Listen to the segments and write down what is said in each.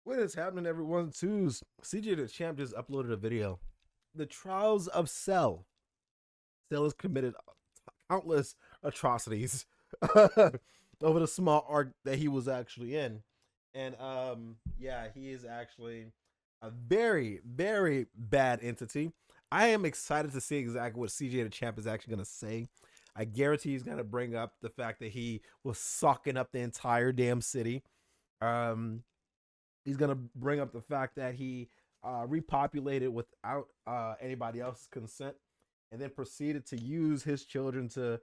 What is happening, everyone? Two's CJ DaChamp just uploaded a video. The trials of Cell. Cell has committed countless atrocities over the small arc that he was actually in. And yeah, he is actually a very, very bad entity. I am excited to see exactly what CJ DaChamp is actually gonna say. I guarantee he's gonna bring up the fact that he was sucking up the entire damn city. He's gonna bring up the fact that he repopulated without anybody else's consent, and then proceeded to use his children to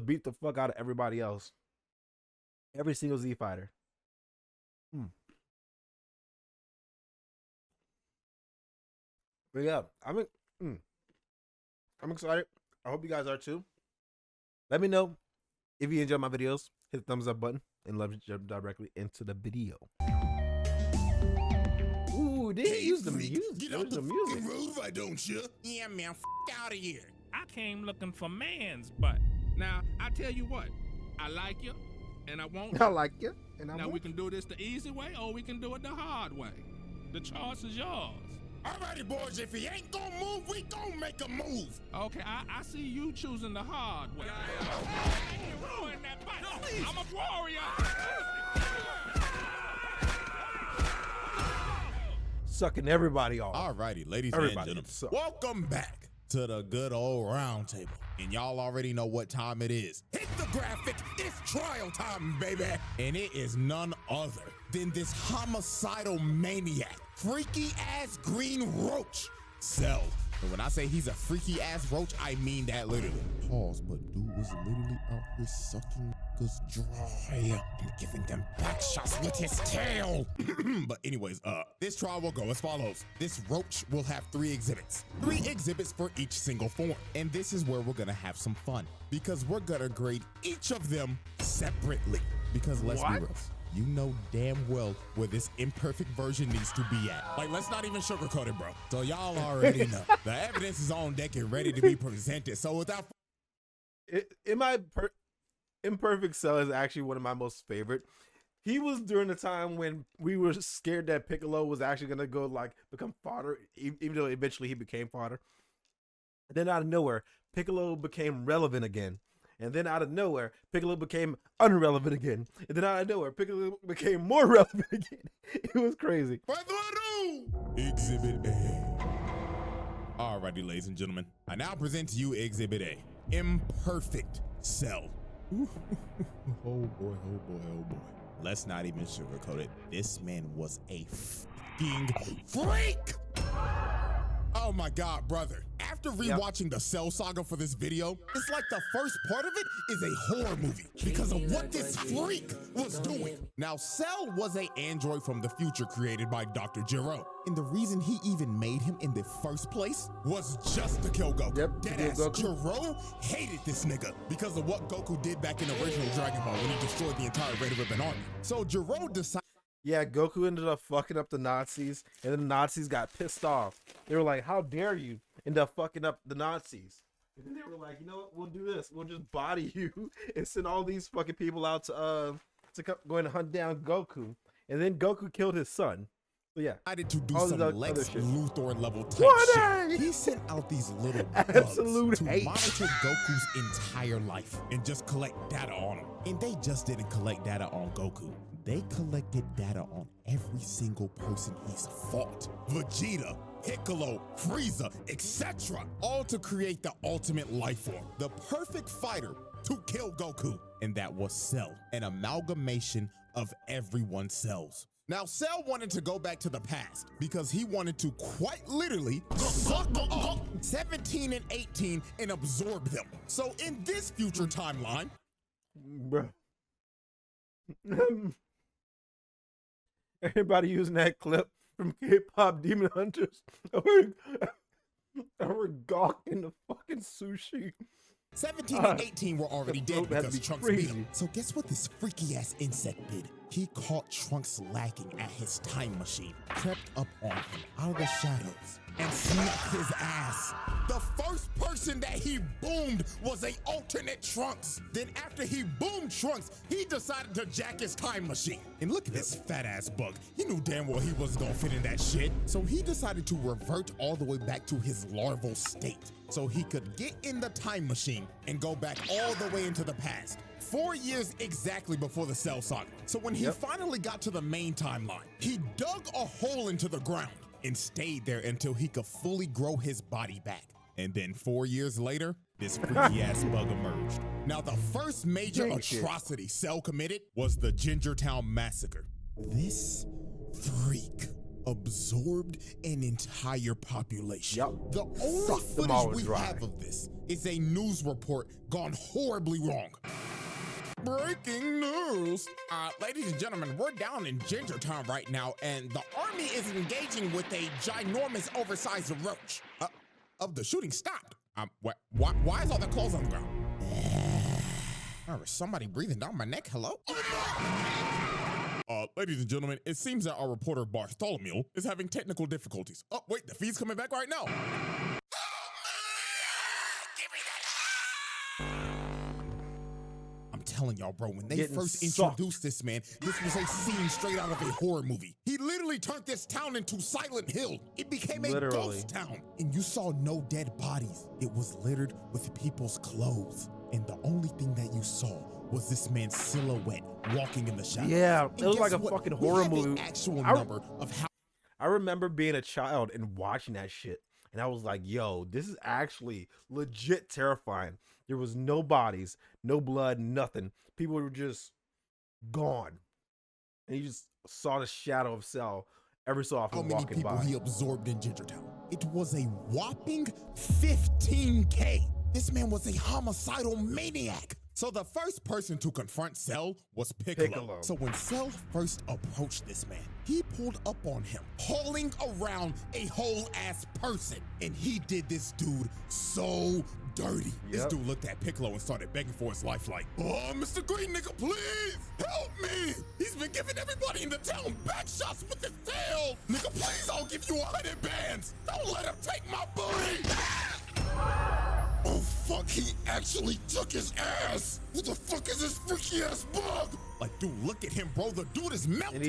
beat the fuck out of everybody else, every single Z fighter. But yeah, I'm excited. I hope you guys are too. Let me know if you enjoy my videos. Hit the thumbs up button and let's jump directly into the video. Ooh, they use the music. Get out the music road, why don't you? Yeah, man, out of here. I came looking for man's butt. Now, I tell you what, I like you, and I won't. I like you, and I now won't. We can do this the easy way, or we can do it the hard way. The choice is yours. Alrighty, boys, if he ain't gonna move, we gonna make a move. Okay, I see you choosing the hard way. You ruined that butt. No, I'm a warrior. Sucking everybody off. Alrighty, ladies and gentlemen, welcome back to the good old round table. And y'all already know what time it is. Hit the graphic, it's trial time, baby. And it is none other than this homicidal maniac, freaky ass green roach, Cell. And when I say he's a freaky ass roach, I mean that literally. Pause, but dude was literally out here sucking niggas dry and giving them back shots with his tail. But anyways, this trial will go as follows. This roach will have 3 exhibits. 3 exhibits for each single form. And this is where we're gonna have some fun, because we're gonna grade each of them separately. Because let's be real, you know damn well where this imperfect version needs to be at. Like, let's not even sugarcoat it, bro. So y'all already know. The evidence is on deck and ready to be presented. So without... Imperfect Cell is actually one of my most favorite. He was during the time when we were scared that Piccolo was actually going to go, like, become fodder, even though eventually he became fodder. And then out of nowhere, Piccolo became relevant again. And then out of nowhere, Piccolo became irrelevant again. And then out of nowhere, Piccolo became more relevant again. It was crazy. Exhibit A. Alrighty, ladies and gentlemen, I now present to you Exhibit A. Imperfect Cell. Oh boy, oh boy, oh boy. Let's not even sugarcoat it. This man was a fucking freak! Oh my God, brother. After rewatching the Cell saga for this video, it's like the first part of it is a horror movie because of what this freak was doing. Now, Cell was an android from the future created by Dr. Gero. And the reason he even made him in the first place was just to kill Goku. Yep, Deadass. Gero hated this nigga because of what Goku did back in the original Dragon Ball when he destroyed the entire Red Ribbon Army. So Gero decided... Yeah, Goku ended up fucking up the Nazis, and then the Nazis got pissed off. They were like, how dare you end up fucking up the Nazis? And then they were like, you know what, we'll do this. We'll just body you and send all these fucking people out to go and hunt down Goku. And then Goku killed his son. So yeah. I decided to do some Lex Luthor level type shit. He sent out these little bugs to monitor Goku's entire life and just collect data on him. And they just didn't collect data on Goku. They collected data on every single person he's fought. Vegeta, Piccolo, Frieza, etc. All to create the ultimate life form, the perfect fighter to kill Goku. And that was Cell, an amalgamation of everyone's cells. Now, Cell wanted to go back to the past because he wanted to quite literally suck up 17 and 18 and absorb them. So in this future timeline, bruh. Everybody using that clip from K-pop Demon Hunters. We're gawking the fucking sushi. 17 and 18 were already dead because Trunks beat him. So guess what this freaky ass insect did? he caught Trunks lacking at his time machine, crept up on him out of the shadows, and smacked his ass. The first person that he boomed was a alternate Trunks. Then after he boomed Trunks, he decided to jack his time machine. And look at this fat ass bug. He knew damn well he wasn't gonna fit in that shit. So he decided to revert all the way back to his larval state so he could get in the time machine and go back all the way into the past. 4 years exactly before the Cell Saga. So when he finally got to the main timeline, he dug a hole into the ground and stayed there until he could fully grow his body back. And then 4 years later, this freaky ass bug emerged. Now, the first major atrocity Cell committed was the Gingertown Massacre. This freak absorbed an entire population. The only footage we have of this is a news report gone horribly wrong. Breaking news! Ladies and gentlemen, we're down in Gingertown right now, and the army is engaging with a ginormous, oversized roach. The shooting stopped. Why is all the clothes on the ground? Somebody breathing down my neck, hello? Ladies and gentlemen, it seems that our reporter Bartholomew is having technical difficulties. Oh, wait, the feed's coming back right now. I'm telling y'all, bro, when they first introduced this man, this was a scene straight out of a horror movie. He literally turned this town into Silent Hill. It became a ghost town. And you saw no dead bodies. It was littered with people's clothes. And the only thing that you saw was this man's silhouette walking in the shadows. Yeah, it was like a fucking horror movie. Actual number of how I remember being a child and watching that shit. And I was like, yo, this is actually legit terrifying. There was no bodies, no blood, nothing. People were just gone. And you just saw the shadow of Cell every so often walking by. How many people he absorbed in Gingertown? It was a whopping 15K. This man was a homicidal maniac. So the first person to confront Cell was Piccolo. So when Cell first approached this man, he pulled up on him, hauling around a whole ass person. And he did this dude so dirty. This dude looked at Piccolo and started begging for his life like, oh, Mr. Green nigga, please help me. He's been giving everybody in the town back shots with his tail. Nigga, please, I'll give you 100 bands. Don't let him take my booty. Oh fuck, he actually took his ass! What the fuck is this freaky ass bug? Like, dude, look at him, bro. The dude is melting.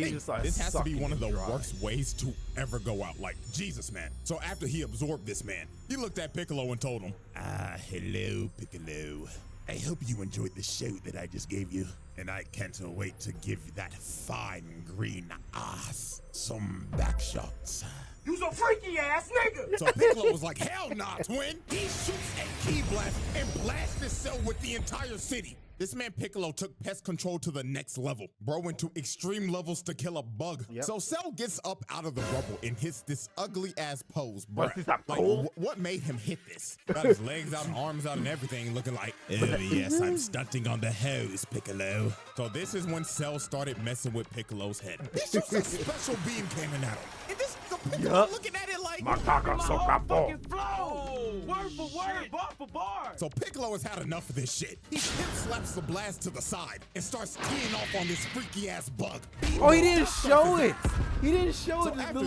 This has to be one of the worst ways to ever go out. Like, Jesus, man. So after he absorbed this man, he looked at Piccolo and told him, hello, Piccolo. I hope you enjoyed the show that I just gave you. And I can't wait to give that fine green ass some back shots. You's a freaky ass nigga! So Piccolo was like, hell nah, twin! He shoots a key blast and blasts his cell with the entire city. This man Piccolo took pest control to the next level. Bro went to extreme levels to kill a bug. So Cell gets up out of the rubble and hits this ugly ass pose, bro. Like, what made him hit this? Got his legs out and arms out and everything, looking like, oh yes, I'm stunting on the hose, Piccolo. So this is when Cell started messing with Piccolo's head. He shoots a special beam coming at him. And this Piccolo looking at it like, fucking flow! Word for word, bar for bar! So Piccolo has had enough of this shit. He hip slaps the blast to the side and starts teeing off on this freaky ass bug. Oh, he didn't show it. He didn't show it. After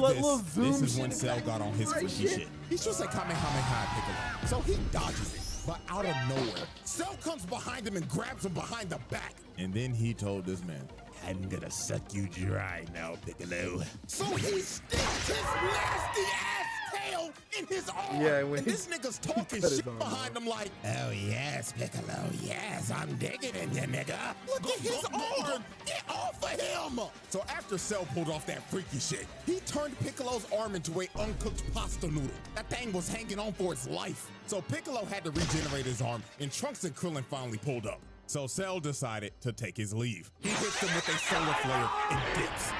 this is when Cell got on his freaky shit. He shoots a Kamehameha Piccolo. So he dodges it. But out of nowhere, Cell comes behind him and grabs him behind the back. And then he told this man, I'm gonna suck you dry now, Piccolo. So he sticks his nasty ass tail in his arm. Yeah, when and this nigga's talking shit behind him like, oh yes, Piccolo, yes, I'm digging in you, nigga. Look at his arm. Get off of him. So after Cell pulled off that freaky shit, he turned Piccolo's arm into a uncooked pasta noodle. That thing was hanging on for its life. So Piccolo had to regenerate his arm, and Trunks and Krillin finally pulled up. So Cell decided to take his leave. He hits him with a solar flare and dips.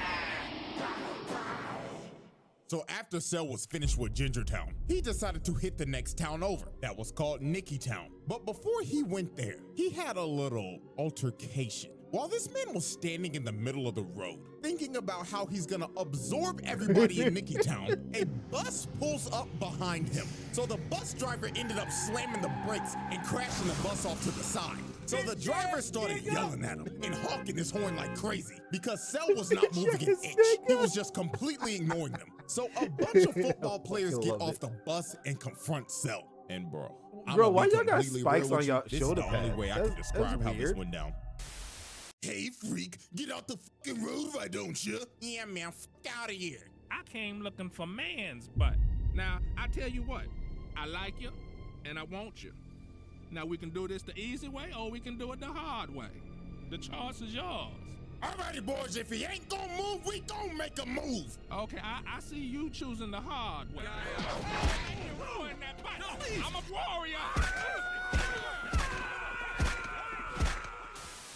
So after Cell was finished with Gingertown, he decided to hit the next town over. That was called Nickytown. But before he went there, he had a little altercation. While this man was standing in the middle of the road, thinking about how he's gonna absorb everybody in Nickytown, a bus pulls up behind him. So the bus driver ended up slamming the brakes and crashing the bus off to the side. So the driver started yelling at him and honking his horn like crazy because Cell was not moving an inch. He was just completely ignoring them. So a bunch of football players get off the bus and confront Cell. And bro, why y'all got spikes on y'all shoulder pads? This is the only way I can describe how this weird. went down. Hey freak, get out the fucking road, why don't you? Yeah, man, f out of here. I came looking for man's butt. Now, I tell you what, I like you, and I want you. Now, we can do this the easy way, or we can do it the hard way. The choice is yours. Alrighty, boys, if he ain't gonna move, we gonna make a move. Okay, I see you choosing the hard way. Ruin that butt. No, I'm a warrior.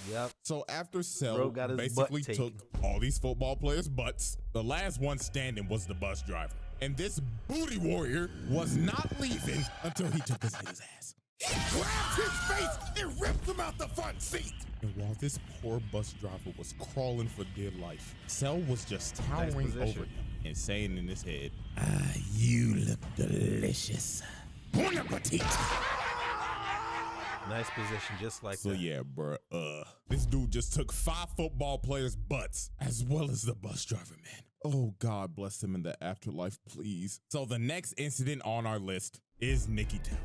Yep. So after Bro Cell got his basically butt took all these football players' butts, the last one standing was the bus driver. And this booty warrior was not leaving until he took his nigga's ass. He grabbed his face and ripped him out the front seat. And while this poor bus driver was crawling for dear life, Cell was just towering over him and saying in his head, you look delicious. Bon appetit. Nice position, just like So that. yeah, bruh, this dude just took 5 football players' butts, as well as the bus driver, man. Oh, God bless him in the afterlife, please. So the next incident on our list is Nikki Town.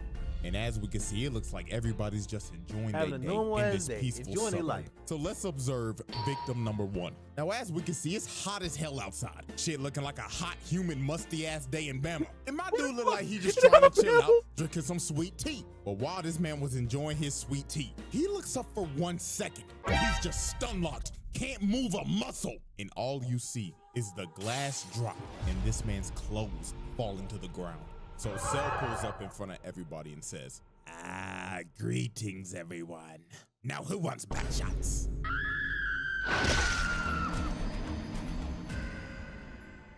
And as we can see, it looks like everybody's just enjoying their Having a day normal in ass this day, peaceful enjoying their suburb. life. So let's observe victim number 1. Now, as we can see, it's hot as hell outside. Shit looking like a hot, humid, musty-ass day in Bama. And my dude look like he just trying to chill out, drinking some sweet tea. But while this man was enjoying his sweet tea, he looks up for 1 second. And he's just stun-locked, can't move a muscle. And all you see is the glass drop and this man's clothes falling to the ground. So Cell pulls up in front of everybody and says, greetings, everyone. Now, who wants back shots?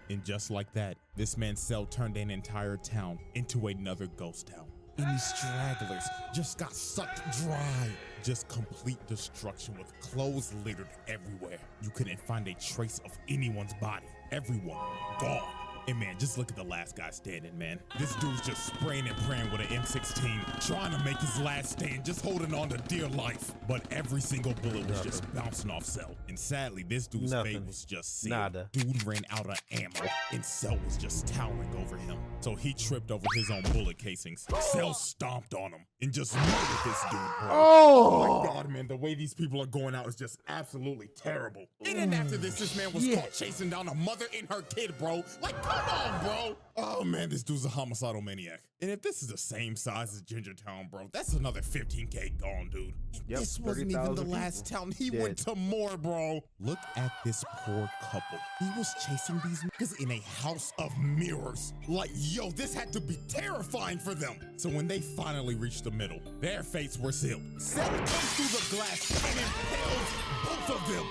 And just like that, this man's Cell turned an entire town into another ghost town. And these stragglers just got sucked dry. Just complete destruction with clothes littered everywhere. You couldn't find a trace of anyone's body. Everyone gone. And man, just look at the last guy standing, man. This dude's just spraying and praying with an M16, trying to make his last stand, just holding on to dear life. But every single bullet was just bouncing off Cell. And sadly, this dude's fate was just sealed. Nada. Dude ran out of ammo, and Cell was just towering over him. So he tripped over his own bullet casings. Cell stomped on him and just murdered this dude, bro. Oh my God, man, the way these people are going out is just absolutely terrible. And then after this man was caught chasing down a mother and her kid, bro. Like, come on, bro. Oh man, this dude's a homicidal maniac. And if this is the same size as Gingertown, bro, that's another 15K gone, dude. Yep, This wasn't even the 30,000 last people town. He dead. went to more, bro. Look at this poor couple. He was chasing these niggas in a house of mirrors. Like, yo, this had to be terrifying for them. So when they finally reached the middle, their fates were sealed. Cell comes through the glass and impales both of them.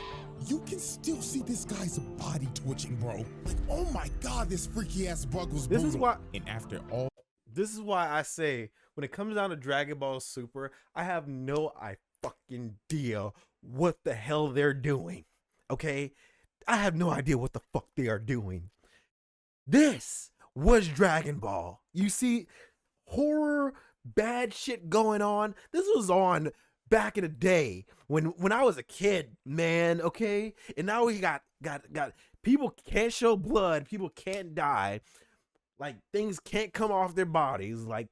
You can still see this guy's body twitching, bro. Like, oh my God, this freaky ass bug was brutal. This is why. And after all, This is why I say when it comes down to Dragon Ball Super, I have no fucking idea what the hell they're doing. Okay, I have no idea what the fuck they are doing. This was Dragon Ball. You see, horror, bad shit going on. This was on back in the day when I was a kid, man. Okay, and now we got people can't show blood, people can't die. Like, things can't come off their bodies. Like,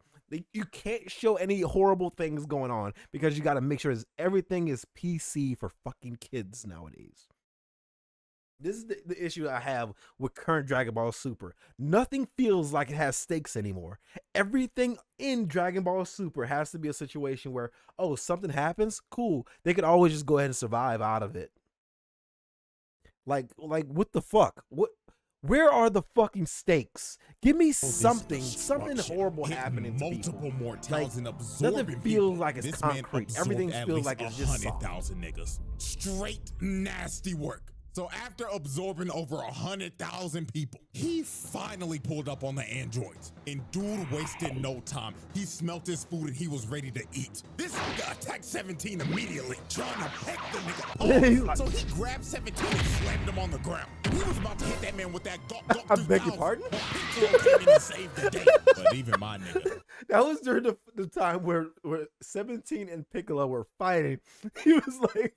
you can't show any horrible things going on because you got to make sure everything is PC for fucking kids nowadays. This is the issue I have with current Dragon Ball Super. Nothing feels like it has stakes anymore. Everything in Dragon Ball Super has to be a situation where, oh, something happens? Cool. They could always just go ahead and survive out of it. Like what the fuck? Where are the fucking stakes? Give me something horrible happening to multiple people. mortals and Nothing absorbing feels people. like it's This man concrete. absorbed Everything at feels least like it's just 100,000 niggas. Straight nasty work. So after absorbing over 100,000 people, he finally pulled up on the androids. And dude wasted no time. He smelt his food and he was ready to eat. This nigga attacked 17 immediately, trying to peck the nigga. So he grabbed 17 and slammed him on the ground. He was about to hit that man with that I beg your pardon? Piccolo came in and saved the day. But even my nigga. That was during the time where 17 and Piccolo were fighting. He was like,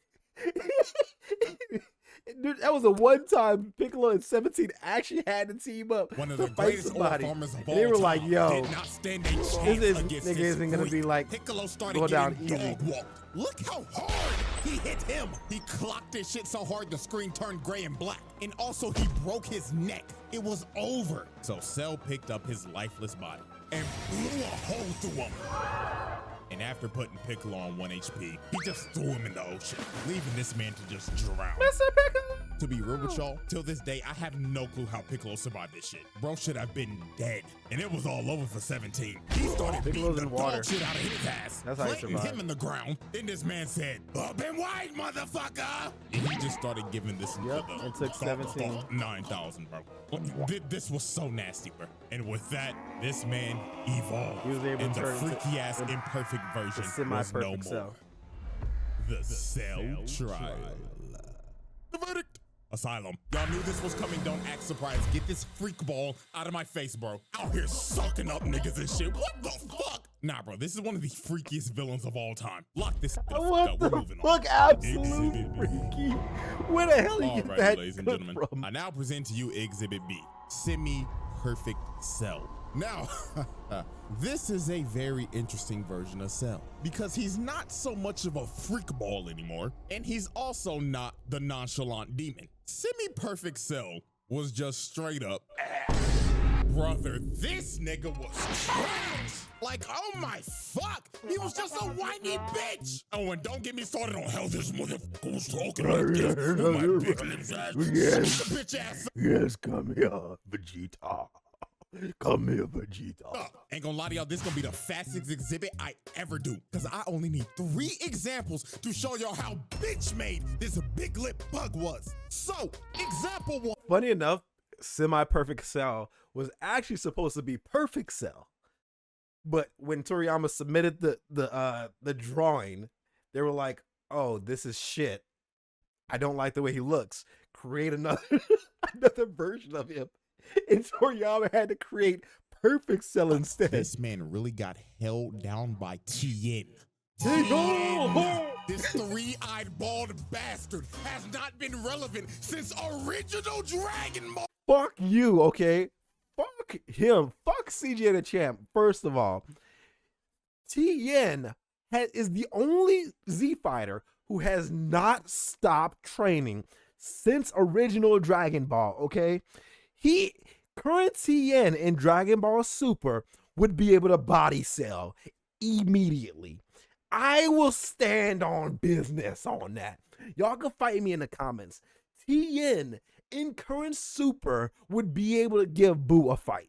dude, that was the one time Piccolo and 17 actually had to team up One of to the fight greatest somebody. performers of And all they were time like, yo, did not stand a chance this against nigga this isn't gonna freak. be like Piccolo started go down getting easy. dog-walked. Look how hard he hit him. He clocked this shit so hard the screen turned gray and black. And also he broke his neck. It was over. So Cell picked up his lifeless body and blew a hole through him. And after putting Piccolo on 1 HP, he just threw him in the ocean, leaving this man to just drown. Mr. Piccolo. To be real with y'all, till this day, I have no clue how Piccolo survived this shit. Bro should have been dead. And it was all over for 17. He started beating Piccolo's the in water. dog shit out of his ass. That's how he planting survived. him in the ground. Then this man said, up and wide, motherfucker! And he just started giving this Yep, it took 17. 9,000, bro. This was so nasty, bro. And with that, this man evolved. He was able and to the turn into freaky ass imperfect version was no semi-perfect more. Cell. The Cell Trial. The verdict. Asylum. Y'all knew this was coming. Don't act surprised. Get this freak ball out of my face, bro. Out here sucking up niggas and shit. What the fuck? Nah, bro. This is one of the freakiest villains of all time. Lock this the fuck What up. the We're moving fuck? on. Absolute freaky. Where the hell you All get right, that ladies and clip gentlemen. from? I now present to you Exhibit B. Semi-perfect Cell. Now, this is a very interesting version of Cell because he's not so much of a freak ball anymore, and he's also not the nonchalant demon. Semi-perfect Cell was just straight up brother. This nigga was trash. Like, oh my fuck, he was just a whiny bitch. Oh, and don't get me started on how this motherfucker was talking like this. Oh, my big lips ass. Yes. Shut the bitch ass up. Yes, come here, Vegeta. Come here, Vegeta. Ain't gonna lie to y'all, this gonna be the fastest exhibit I ever do. Cause I only need 3 examples to show y'all how bitch made this big lip bug was. So, example 1. Funny enough, semi-perfect Cell was actually supposed to be perfect Cell. But when Toriyama submitted the drawing, they were like, oh, this is shit. I don't like the way he looks. Create another another version of him. And Toriyama had to create perfect Cell instead. This man really got held down by Tien. Tien! This 3-eyed bald bastard has not been relevant since original Dragon Ball. Fuck you, okay? Fuck him. Fuck CJ DaChamp. First of all, Tien is the only Z fighter who has not stopped training since original Dragon Ball, okay? Current Tien in Dragon Ball Super would be able to body Cell immediately. I will stand on business on that. Y'all can fight me in the comments. Tien in current Super would be able to give Boo a fight.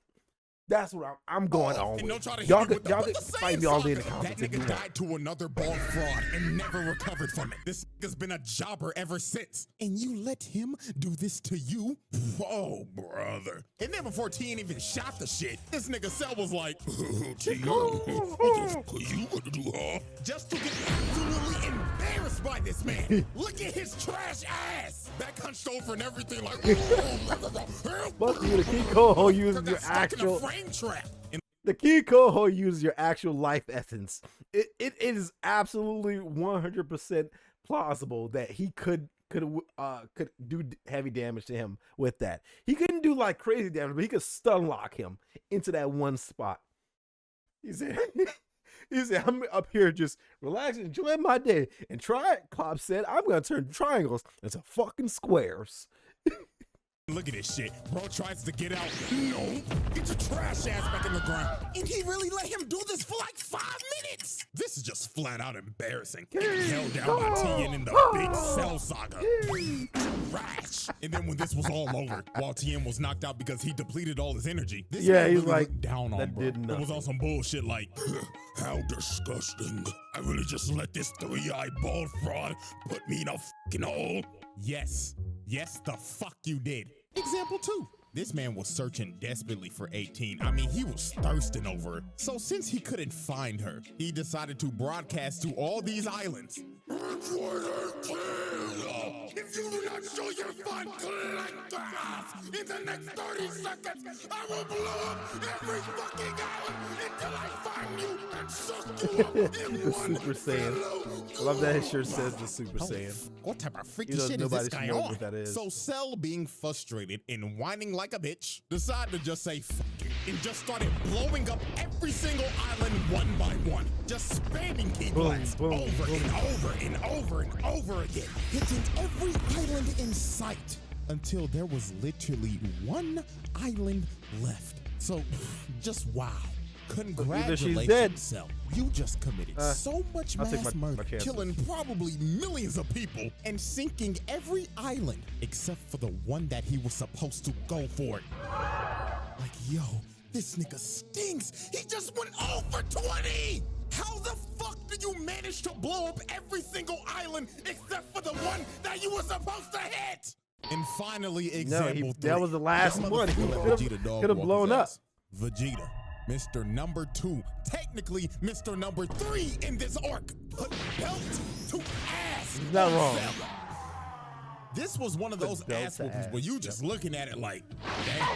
That's what I'm going on with. Y'all could fight me all day in the comments. That nigga died to another bald fraud and never recovered from it. This nigga's been a jobber ever since. And you let him do this to you? Oh, brother. And then before Tien even shot the shit, this nigga Cell was like, Tien, what the fuck are you gonna do, huh? Just to get absolutely embarrassed by this man. Look at his trash ass. Back hunched over and everything like, Fuck you, the Kikoho uses your actual... trap. The Kikoho uses your actual life essence. It is absolutely 100% plausible that he could do heavy damage to him with that. He couldn't do like crazy damage, but he could stun lock him into that one spot. He said, I'm up here just relaxing, enjoying my day. And Klopp said, I'm gonna turn triangles into fucking squares. Look at this shit. Bro tries to get out. No, get your trash ass back in the ground. And he really let him do this for like 5 minutes. This is just flat out embarrassing. Held down by Tien in the big Cell saga. Trash. And then when this was all over, while Tien was knocked out because he depleted all his energy, this man he's really like, looked down on that bro. did It was on nothing. some bullshit like, how disgusting. I really just let this 3-eyed bald fraud put me in a fucking hole. Yes, the fuck you did. Example 2. This man was searching desperately for 18. I mean, he was thirsting over her. So since he couldn't find her, he decided to broadcast to all these islands. If you do not show your fun, collect that. guys, in the next 30 seconds, I will blow up every fucking island until I find you and suck you up in The one Super Saiyan. I love that his shirt says the Super Saiyan. What type of freaky You know, shit is nobody this guy should know on? what that is. So Cell, being frustrated and whining like a bitch, decided to just say fuck it and just started blowing up every single island one by one, just spamming key blasts over and over and over and over again, hitting every island in sight until there was literally one island left. So just wow. Congratulations, dead. Cell. You just committed so much I'll take mass my murder, chances. killing probably millions of people and sinking every island except for the one that he was supposed to go for. Like, yo, this nigga stinks. He just went over 20. How the fuck did you manage to blow up every single island except for the one that you were supposed to hit? And finally, example 3. That was the last This one. He motherfucker could have blown up. Vegeta, Mr. Number 2, technically Mr. Number 3 in this arc, put belt to ass. He's not wrong. Cell. This was one of those ass whoopings where you just looking at it like, damn,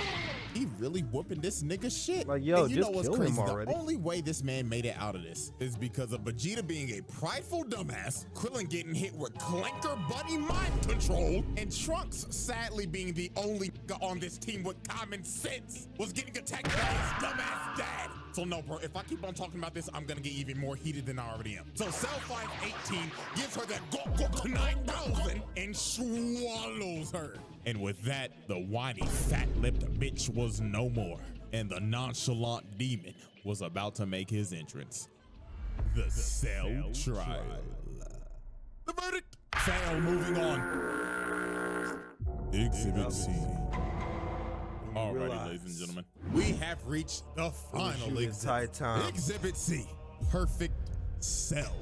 he really whooping this nigga shit. Like, yo, and you just know what's kill crazy? him already. The only way this man made it out of this is because of Vegeta being a prideful dumbass, Krillin getting hit with clanker buddy mind control, and Trunks sadly being the only nigga on this team with common sense was getting attacked by his dumbass dad. So no, bro, if I keep on talking about this, I'm gonna get even more heated than I already am. So Cell 518 gives her that go 9000 and swallows her. And with that, the whiny, fat-lipped bitch was no more, and the nonchalant demon was about to make his entrance. The Cell trial. The verdict. Cell moving on. Exhibit C. Alrighty, ladies and gentlemen, we have reached the final exhibit. Exhibit C, Perfect Cell.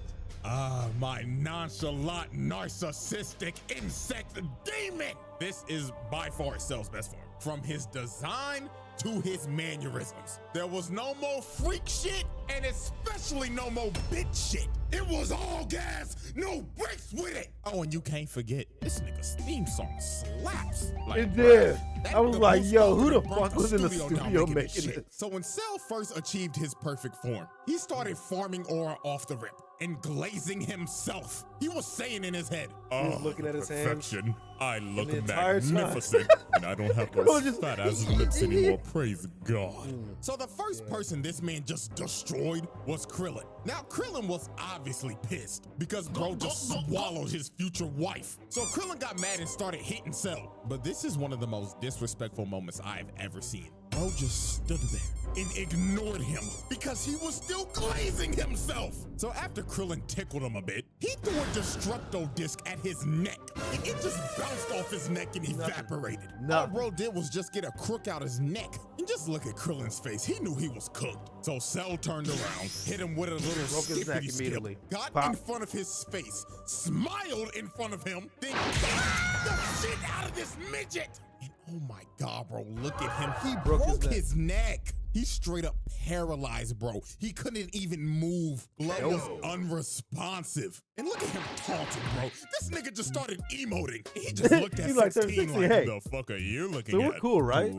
My nonchalant, narcissistic insect demon. This is by far Cell's best form. From his design to his mannerisms. There was no more freak shit, and especially no more bitch shit. It was all gas, no breaks with it. Oh, and you can't forget, this nigga's theme song slaps. Like, It did. bruh, I was that like, nigga yo, Bruce who the burnt fuck was in the down studio this making shit. this? So when Cell first achieved his perfect form, he started farming aura off the rip and glazing himself. He was saying in his head, was looking at his hands. perfection. I look the entire time. magnificent, and I don't have Bro, those just- fat ass lips anymore. Praise God. So the first person this man just destroyed was Krillin. Now Krillin was obviously pissed because bro just swallowed his future wife. So Krillin got mad and started hitting Cell. But this is one of the most disrespectful moments I've ever seen. Bro just stood there and ignored him because he was still glazing himself. So after Krillin tickled him a bit, he threw a Destructo disc at his neck, and it just bounced off his neck and evaporated. All bro did was just get a crook out his neck. And just look at Krillin's face. He knew he was cooked. So Cell turned around, hit him with a little Broke his neck skippity immediately. skip, got Pop. in front of his face, smiled in front of him, then kicked the shit out of this midget. And oh my God, bro, look at him. He broke his neck. He's straight up paralyzed, bro. He couldn't even move. Blood was unresponsive. And look at him taunting, bro. This nigga just started emoting. He just looked at He's like 16 like, hey. the fuck are you looking So at? we're cool, right?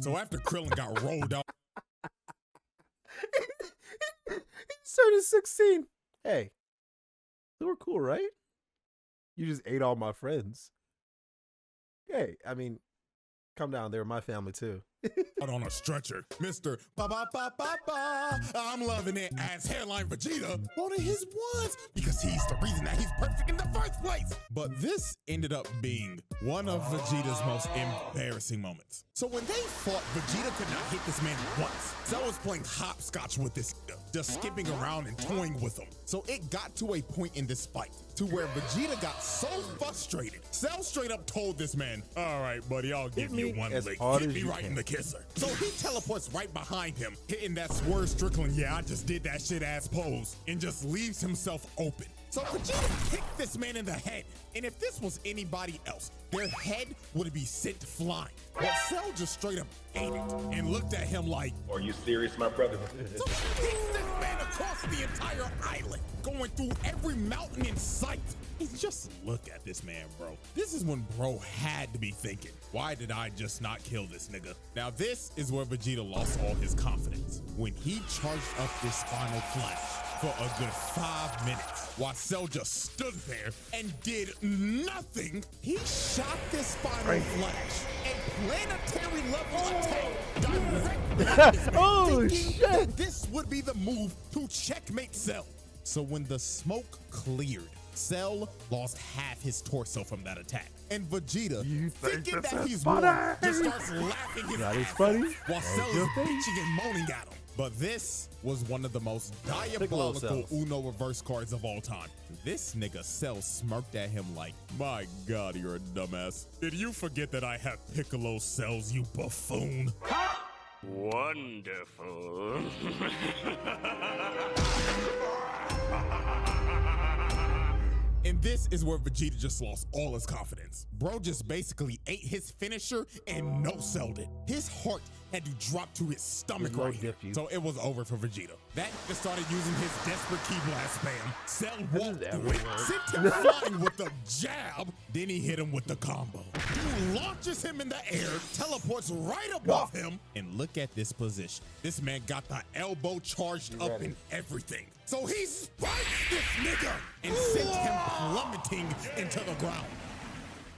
So after Krillin got rolled out, He started 16. Hey, so we're cool, right? You just ate all my friends. Hey, I mean, come down. They're my family too. out on a stretcher, Mr. Ba-ba-ba-ba-ba, I'm loving it as Hairline Vegeta wanted his ones because he's the reason that he's perfect in the first place. But this ended up being one of Vegeta's most embarrassing moments. So when they fought, Vegeta could not hit this man once. Cell was playing hopscotch with this nigga, just skipping around and toying with him. So it got to a point in this fight to where Vegeta got so frustrated, Cell straight up told this man, all right, buddy, I'll give you one lick. Hit me right in the kisser. So he teleports right behind him, hitting that Swerve Strickland, yeah, I just did that shit ass pose, and just leaves himself open. So Vegeta kicked this man in the head, and if this was anybody else, their head would be sent flying. But Cell just straight up ate it and looked at him like, "Are you serious, my brother?" So he kicks this man across the entire island, going through every mountain in sight. And just look at this man, bro. This is when bro had to be thinking, why did I just not kill this nigga? Now this is where Vegeta lost all his confidence. When he charged up this final flash for a good 5 minutes, while Cell just stood there and did nothing, he shot this final flash and planetary level attack directly at this man, Oh, thinking shit. that this would be the move to checkmate Cell. So when the smoke cleared, Cell lost half his torso from that attack. And Vegeta, thinking that he's won, just starts laughing his That is ass funny. off while Cell is bitching and moaning at him. But this was one of the most diabolical Cells. Uno reverse cards of all time. This nigga Cell smirked at him like, my God, you're a dumbass. Did you forget that I have Piccolo cells, you buffoon? Wonderful. And this is where Vegeta just lost all his confidence. Bro just basically ate his finisher and no-selled it. His heart had to drop to his stomach There's no right here. diff, you. So it was over for Vegeta. That nigga started using his desperate key blast spam. Cell walked through it, sent him flying with the jab, then he hit him with the combo. He launches him in the air, teleports right above him, and look at this position. This man got the elbow charged up and everything. So he spikes this nigga and sent him plummeting into the ground.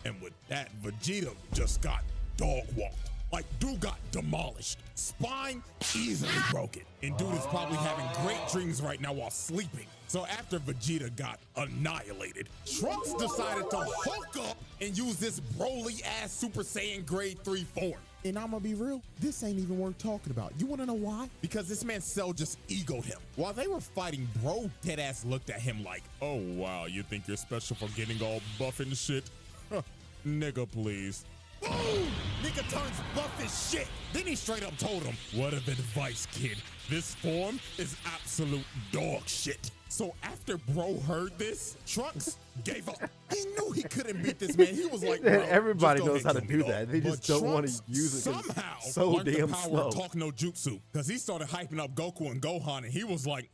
And with that, Vegeta just got dog walked. Like, dude got demolished. Spine easily broken. And dude is probably having great dreams right now while sleeping. So after Vegeta got annihilated, Trunks decided to Hulk up and use this Broly-ass Super Saiyan Grade 3 form. And I'ma be real, this ain't even worth talking about. You wanna know why? Because this man Cell just egoed him. While they were fighting, bro deadass looked at him like, oh wow, you think you're special for getting all buff and shit? Huh, nigga, please. Boom! Nigga turns buff as shit. Then he straight up told him, word of advice, kid. This form is absolute dog shit. So after bro heard this, Trunks gave up. He knew he couldn't beat this man. He was like, bro, Everybody just go knows how ahead to and do kill me, that. They though. just But don't want to Trunks use it 'cause it's somehow so learned damn the power slow. of talk no jutsu. Because he started hyping up Goku and Gohan, and he was like,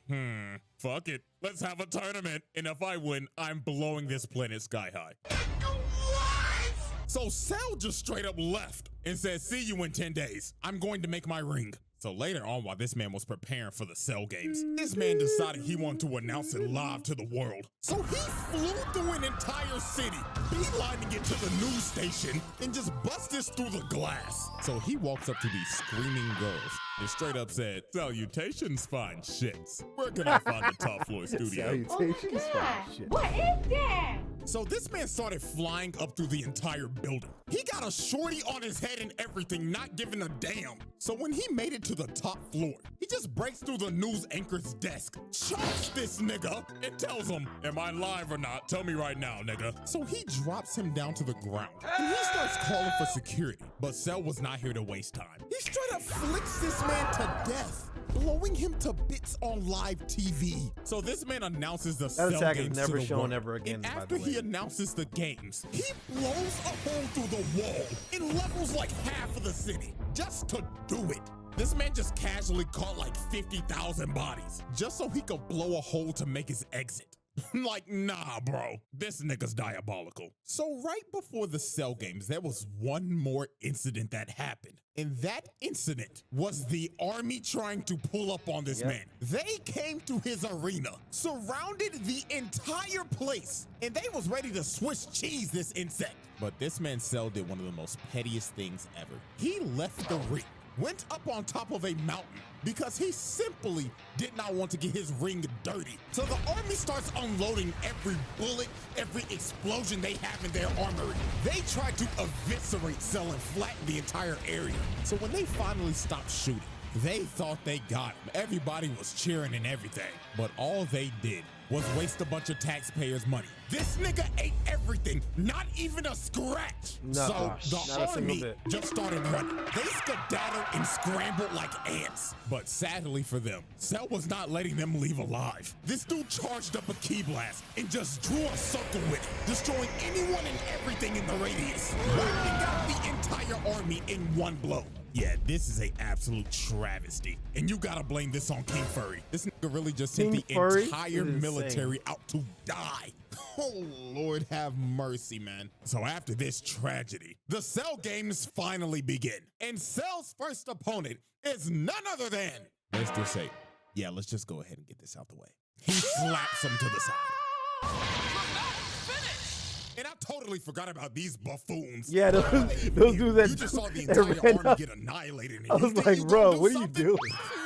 fuck it. Let's have a tournament. And if I win, I'm blowing this planet sky high. So Cell just straight up left and said, see you in 10 days. I'm going to make my ring. So later on, while this man was preparing for the Cell games, this man decided he wanted to announce it live to the world. So he flew through an entire city, beelining it to the news station, and just busted through the glass. So he walks up to these screaming girls and straight up said, salutations, fine shits. Where can I find the top floor studio? Salutations, fine shit. What is that? So this man started flying up through the entire building. He got a shorty on his head and everything, not giving a damn. So when he made it to the top floor, he just breaks through the news anchor's desk, chokes this nigga, and tells him, am I live or not? Tell me right now, nigga. So he drops him down to the ground, and he starts calling for security. But Cell was not here to waste time. He straight up flicks this man to death, blowing him to bits on live TV. So this man announces the Cell attack is games never to the shown world. ever again, And by after the he way. announces the games, he blows a hole through the wall and levels like half of the city just to do it. This man just casually caught like 50,000 bodies just so he could blow a hole to make his exit. Like, nah, bro, this nigga's diabolical. So right before the Cell games, there was one more incident that happened. And that incident was the army trying to pull up on this man. They came to his arena, surrounded the entire place, and they was ready to Swiss cheese this insect. But this man Cell did one of the most pettiest things ever. He left the ring, went up on top of a mountain because he simply did not want to get his ring dirty. So the army starts unloading every bullet, every explosion they have in their armory. They try to eviscerate Cell and flatten the entire area. So when they finally stopped shooting, they thought they got him. Everybody was cheering and everything. But all they did was waste a bunch of taxpayers' money. This nigga ate everything, not even a scratch. Nuh-uh, So not the a single army bit. just started running. They skedaddled and scrambled like ants. But sadly for them, Cell was not letting them leave alive. This dude charged up a key blast and just drew a circle with it, destroying anyone and everything in the radius, wiping out the entire army in one blow. Yeah, this is a absolute travesty. And you gotta blame this on King Furry. This nigga really just sent King the Furry entire is military out to die. Oh, Lord have mercy, man. So after this tragedy, the Cell games finally begin. And Cell's first opponent is none other than, let's just say, yeah, let's just go ahead and get this out the way. He slaps him to the side. And I totally forgot about these buffoons. Yeah, those dudes that you just saw the that entire ran army up. get annihilated. And I you was think like, you bro, gonna do what are you something? doing?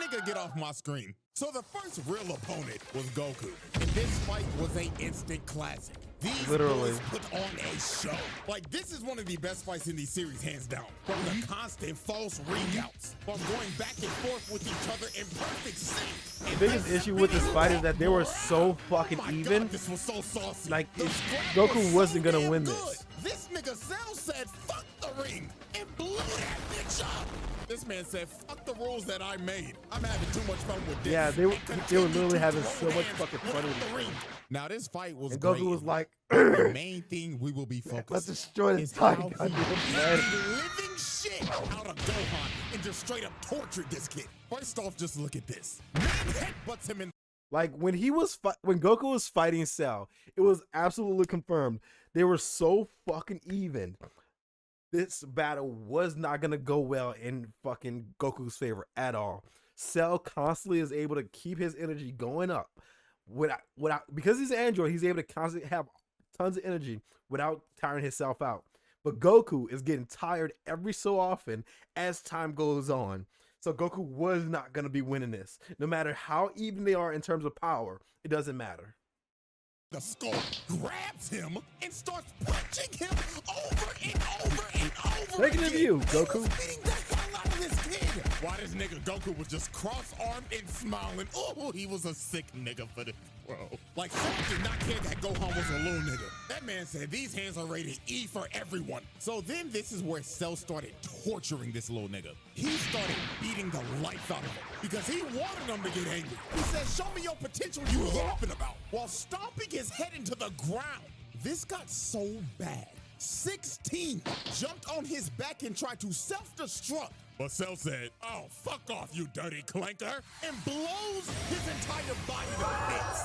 Nigga, get off my screen. So the first real opponent was Goku, and this fight was an instant classic. These Literally. boys put on a show. Like, this is one of the best fights in these series, hands down. From the constant false ring outs, from going back and forth with each other in perfect sync. The biggest issue with this fight is that they were so fucking Oh my even. God, this was so saucy. Like, The it- scrap Goku was wasn't so gonna damn win good. this. This nigga Cell said, fuck the ring, and blew that bitch up. This man said, fuck the rules that I made. I'm having too much fun with this. Yeah, they were And literally continue having to so throw much hands fucking fun without with the ring. Now this fight was And great. Goku was like, The main thing we will be focused let's destroy this is how fight. he goddamn beat man. the living shit out of Gohan and just straight up tortured this kid. First off, just look at this. Man headbutts him in. Like when when Goku was fighting Cell, it was absolutely confirmed they were so fucking even. This battle was not gonna go well in fucking Goku's favor at all. Cell constantly is able to keep his energy going up without because he's an android, he's able to constantly have tons of energy without tiring himself out. But Goku is getting tired every so often as time goes on. So Goku was not gonna be winning this. No matter how even they are in terms of power, it doesn't matter. The skull, grabs him and starts punching him over and over and over Taking a view, Goku. Beating the hell out of this kid. Why this nigga Goku was just cross-armed and smiling. Oh, he was a sick nigga for this, bro. Like, Cell did not care that Gohan was a little nigga. That man said these hands are rated E for everyone. So then this is where Cell started torturing this little nigga. He started beating the life out of him because he wanted him to get angry. He said, show me your potential you yapping about, while stomping his head into the ground. This got so bad. 16 jumped on his back and tried to self-destruct. But Cell said, oh, fuck off, you dirty clanker, and blows his entire body to bits.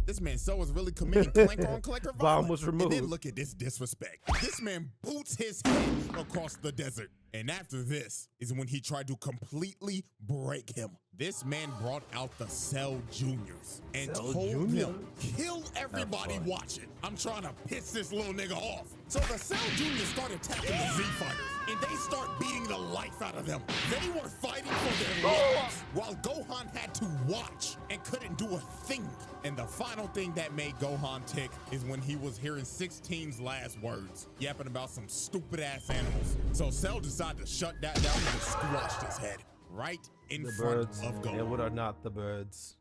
This man Cell was really committing clanker on clanker violence. Bomb was And then removed. look at this disrespect. This man boots his head across the desert. And after this is when he tried to completely break him. This man brought out the Cell Juniors and Cell told Juniors? them, kill everybody fun. watching. I'm trying to piss this little nigga off. So the Cell Juniors started attacking the Z fighters, and they start beating the life out of them. They were fighting for their lives, while Gohan had to watch and couldn't do a thing. And the final thing that made Gohan tick is when he was hearing 16's last words, yapping about some stupid ass animals. So Cell decided to shut that down and squashed his head right in The front birds, of Gohan. and what are not the birds?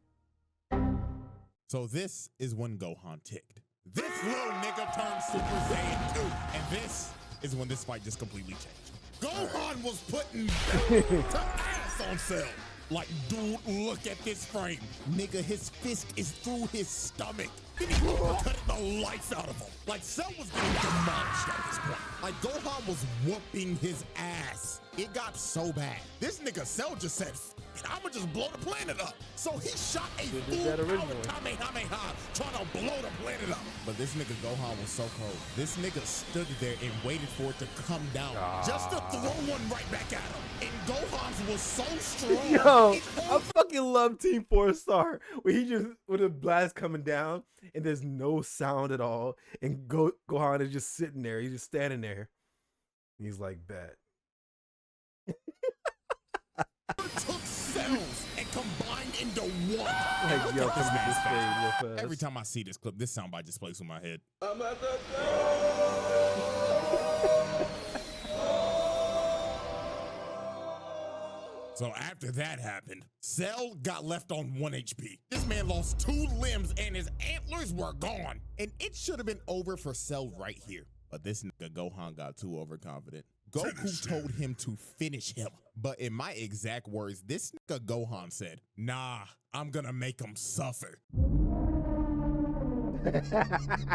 So this is when Gohan ticked. This little nigga turned Super Saiyan 2. And this is when this fight just completely changed. Gohan was putting belt to ass on Cell. Like, dude, look at this frame. Nigga, his fist is through his stomach. Then he cut the life out of him. Like, Cell was getting demolished at this point. Like, Gohan was whooping his ass. It got so bad. This nigga Cell just said, I'ma just blow the planet up. So he shot a Should've did that full originally. Kamehameha trying to blow the planet up. But this nigga Gohan was so cold. This nigga stood there and waited for it to come down just to throw one right back at him. And Gohan's was so strong. Yo, it I fucking love Team 4-Star. Where he just with a blast coming down and there's no sound at all, and Gohan is just sitting there. He's just standing there. He's like, bet. took cells and combined into one. Like, Look yo, at come this to man's this face. fade real fast. Every time I see this clip, this soundbite just plays through my head. So after that happened, Cell got left on 1 HP. This man lost 2 limbs and his antlers were gone. And it should have been over for Cell right here. But this nigga Gohan got too overconfident. Goku told him to finish him. But in my exact words, this nigga Gohan said, nah, I'm gonna make him suffer.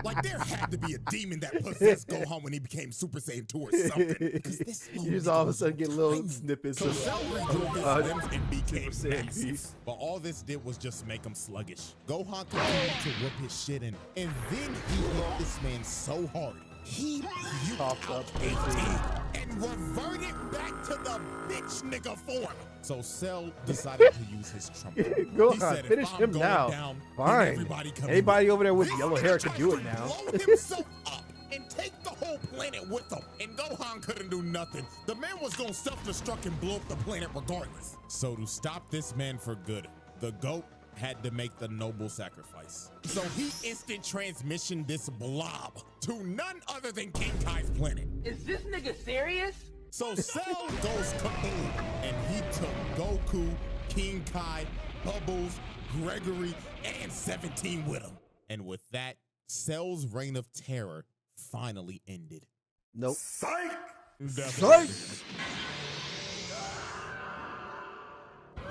Like there had to be a demon that possessed Gohan when he became Super Saiyan 2 or something. Because this You just all of a sudden get little tiny. snippets So of Cell regrew his limbs and became Super Saiyan massive. beast. But all this did was just make him sluggish. Gohan continued to whip his shit in, and then he hit this man so hard, he Popped out up 18 and reverted back to the bitch nigga form. So Cell decided to use his trumpet. Go He on, said, finish if I'm him going now. down, then Fine. everybody come Anybody in. over there with This yellow nigga hair could tried do to it now. blow himself up and take the whole planet with him. And Gohan couldn't do nothing. The man was gonna self-destruct and blow up the planet regardless. So to stop this man for good, the GOAT had to make the noble sacrifice. So he instant transmissioned this blob to none other than King Kai's planet. Is this nigga serious? So Cell goes kaboom, and he took Goku, King Kai, Bubbles, Gregory, and 17 with him. And with that, Cell's reign of terror finally ended. Nope. Psych! Psych!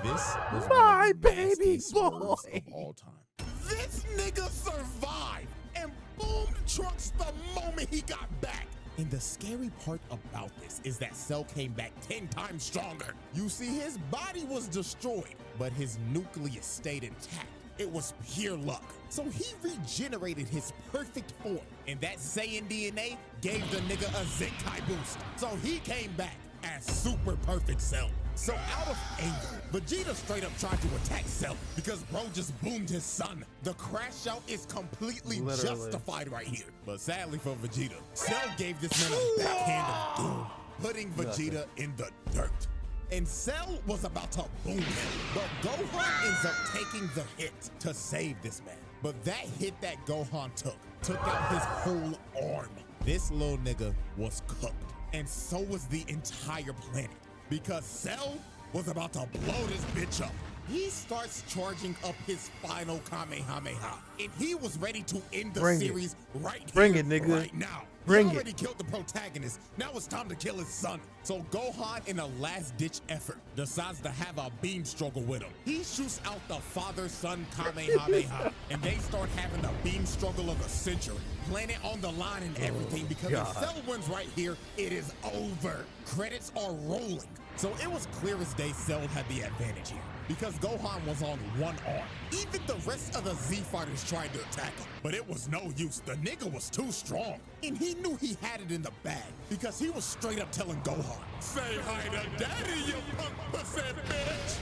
This was My one of the nastiest baby swerves boy. of all time. This nigga survived and boomed Trunks the moment he got back. And the scary part about this is that Cell came back 10 times stronger. You see, his body was destroyed, but his nucleus stayed intact. It was pure luck. So he regenerated his perfect form, and that Saiyan DNA gave the nigga a Zenkai boost. So he came back as super perfect Cell. So out of anger, Vegeta straight up tried to attack Cell because bro just boomed his son. The crash out is completely Literally. justified right here. But sadly for Vegeta, Cell gave this man a backhand of doom, putting Vegeta in the dirt. And Cell was about to boom him, but Gohan ends up taking the hit to save this man. But that hit that Gohan took out his whole arm. This little nigga was cooked, and so was the entire planet, because Cell was about to blow this bitch up. He starts charging up his final Kamehameha, and he was ready to end the Bring it. series right Bring here, it, nigga. right now. Bring He it. already killed the protagonist. Now it's time to kill his son. So Gohan, in a last-ditch effort, decides to have a beam struggle with him. He shoots out the father-son Kamehameha, and they start having the beam struggle of the century. Planet on the line and everything, because if God. Cell wins right here, it is over. Credits are rolling. So it was clear as day Cell had the advantage here, because Gohan was on one arm. Even the rest of the Z fighters tried to attack him, but it was no use. The nigga was too strong, and he knew he had it in the bag, because he was straight up telling Gohan, "Say hi to daddy, you punk pussy bitch."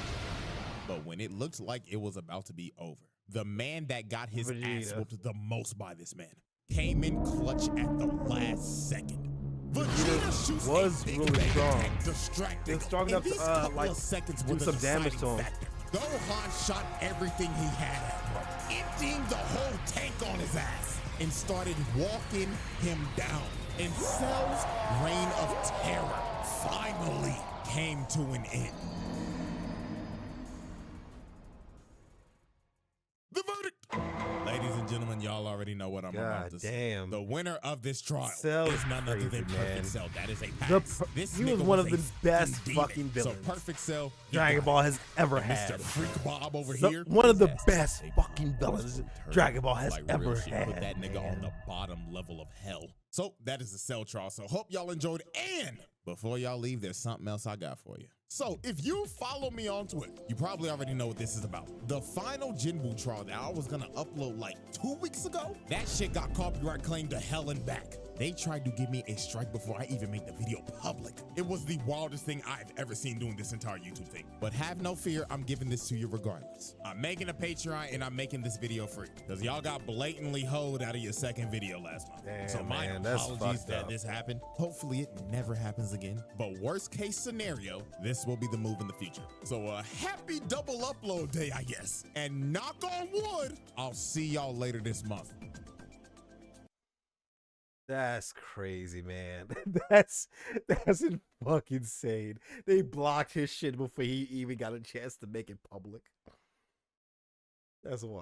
But when it looked like it was about to be over, the man that got his ass Vegeta. whooped the most by this man came in clutch at the last second. Vegeta shoots was a big really bang strong. attack, distracting He was strong him. enough And to, these couple like, of seconds do were the some damage deciding to him. factor. Gohan shot everything he had at him, emptying the whole tank on his ass, and started walking him down. And Cell's reign of terror finally came to an end. The verdict. Ladies and gentlemen, y'all already know what I'm about God to say. damn. The winner of this trial Cell is is none other than crazy, man. Perfect Cell. That is a The pass. per- This he was nigga one of a the best fucking demon. fucking villains So Perfect Cell, Dragon Ball has ever and Mr. had. Freak Bob over So- here. one of the his ass best is a fucking forceful villains turd. Dragon Ball has Like, real ever shit. Put had, that nigga on man. the bottom level of hell. So that is the Cell trial. So hope y'all enjoyed. And before y'all leave, there's something else I got for you. So if you follow me on Twitter, you probably already know what this is about. The final Jinbu trial that I was gonna upload like 2 weeks ago, that shit got copyright claimed to hell and back. They tried to give me a strike before I even made the video public. It was the wildest thing I've ever seen doing this entire YouTube thing. But have no fear, I'm giving this to you regardless. I'm making a Patreon and I'm making this video free, because y'all got blatantly hoed out of your second video last month. Damn, So my man, that's apologies fucked that up. this happened. Hopefully it never happens again. But worst case scenario, this will be the move in the future. So a happy double upload day, I guess. And knock on wood, I'll see y'all later this month. That's crazy, man. That's fucking insane. They blocked his shit before he even got a chance to make it public. That's wild.